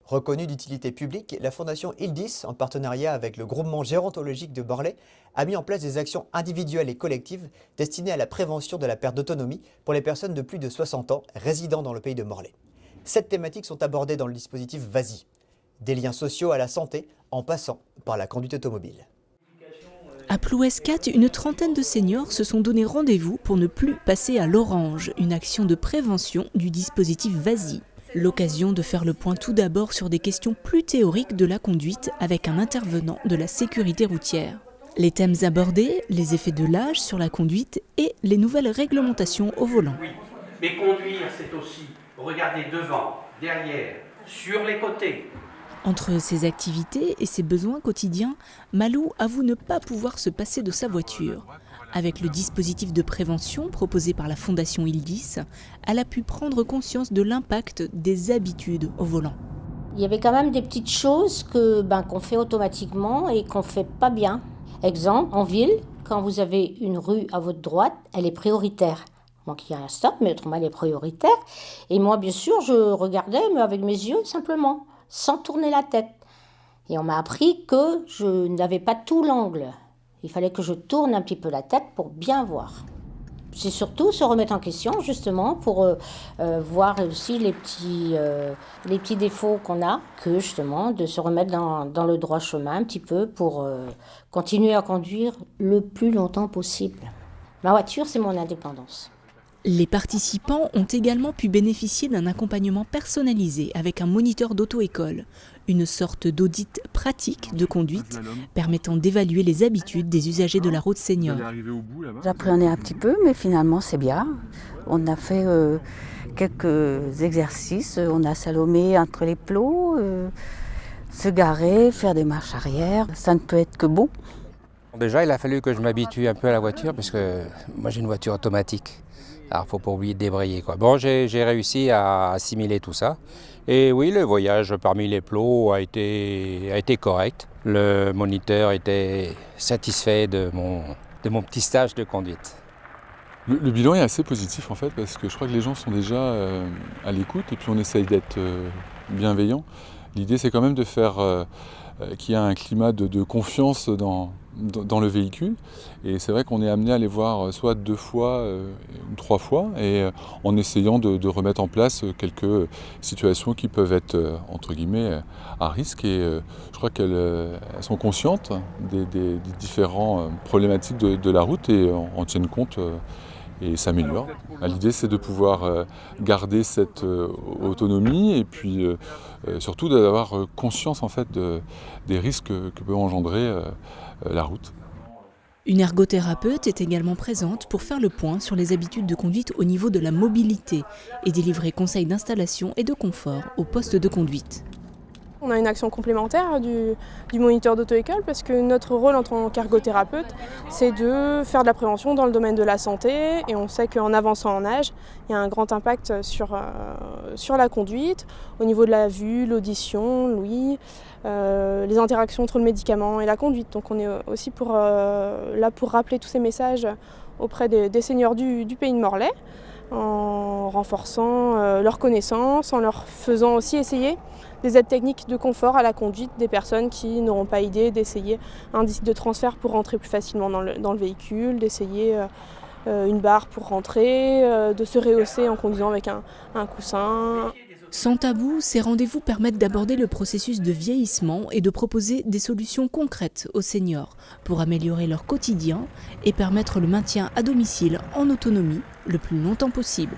Reconnue d'utilité publique, la Fondation Ildis, en partenariat avec le groupement gérontologique de Morlaix, a mis en place des actions individuelles et collectives destinées à la prévention de la perte d'autonomie pour les personnes de plus de 60 ans résidant dans le pays de Morlaix. 7 thématiques sont abordées dans le dispositif VASI. Des liens sociaux à la santé en passant par la conduite automobile. À Plouescat, une trentaine de seniors se sont donné rendez-vous pour ne plus passer à l'orange, une action de prévention du dispositif VASI. L'occasion de faire le point tout d'abord sur des questions plus théoriques de la conduite avec un intervenant de la sécurité routière. Les thèmes abordés, les effets de l'âge sur la conduite et les nouvelles réglementations au volant. Oui, mais conduire, c'est aussi regarder devant, derrière, sur les côtés. Entre ses activités et ses besoins quotidiens, Malou avoue ne pas pouvoir se passer de sa voiture. Avec le dispositif de prévention proposé par la Fondation Ildis, elle a pu prendre conscience de l'impact des habitudes au volant. Il y avait quand même des petites choses qu'on fait automatiquement et qu'on ne fait pas bien. Exemple, en ville, quand vous avez une rue à votre droite, elle est prioritaire. Donc il y a un stop, mais autrement elle est prioritaire. Et moi, bien sûr, je regardais, mais avec mes yeux simplement, sans tourner la tête. Et on m'a appris que je n'avais pas tout l'angle. Il fallait que je tourne un petit peu la tête pour bien voir. C'est surtout se remettre en question, justement, pour voir aussi les petits défauts qu'on a, que justement, de se remettre dans le droit chemin un petit peu pour continuer à conduire le plus longtemps possible. Ma voiture, c'est mon indépendance. Les participants ont également pu bénéficier d'un accompagnement personnalisé avec un moniteur d'auto-école, une sorte d'audit pratique de conduite permettant d'évaluer les habitudes des usagers de la route senior. J'apprenais un petit peu, mais finalement c'est bien. On a fait quelques exercices, on a salomé entre les plots, se garer, faire des marches arrière, ça ne peut être que bon. Déjà, il a fallu que je m'habitue un peu à la voiture parce que moi j'ai une voiture automatique. Alors, il ne faut pas oublier de débrayer, quoi. Bon, j'ai réussi à assimiler tout ça. Et oui, le voyage parmi les plots a été correct. Le moniteur était satisfait de mon petit stage de conduite. Le bilan est assez positif, en fait, parce que je crois que les gens sont déjà à l'écoute et puis on essaye d'être bienveillant. L'idée, c'est quand même de faire qu'il y ait un climat de confiance dans le véhicule. Et c'est vrai qu'on est amené à les voir soit 2 fois, 3 fois, et en essayant de remettre en place quelques situations qui peuvent être, entre guillemets, à risque. Et je crois qu'elles sont conscientes des différentes problématiques de la route et en tiennent compte et s'améliorent. L'idée, c'est de pouvoir garder cette autonomie et puis surtout d'avoir conscience en fait, des risques que peut engendrer la route. Une ergothérapeute est également présente pour faire le point sur les habitudes de conduite au niveau de la mobilité et délivrer conseils d'installation et de confort au poste de conduite. On a une action complémentaire du moniteur d'auto-école parce que notre rôle en tant qu'ergothérapeute, c'est de faire de la prévention dans le domaine de la santé et on sait qu'en avançant en âge, il y a un grand impact sur la conduite, au niveau de la vue, l'audition, l'ouïe, les interactions entre le médicament et la conduite. Donc on est aussi là pour rappeler tous ces messages auprès des seniors du pays de Morlaix, en renforçant leurs connaissances, en leur faisant aussi essayer des aides techniques de confort à la conduite des personnes qui n'auront pas idée d'essayer un disque de transfert pour rentrer plus facilement dans le véhicule, d'essayer une barre pour rentrer, de se rehausser en conduisant avec un coussin. Sans tabou, ces rendez-vous permettent d'aborder le processus de vieillissement et de proposer des solutions concrètes aux seniors pour améliorer leur quotidien et permettre le maintien à domicile en autonomie le plus longtemps possible.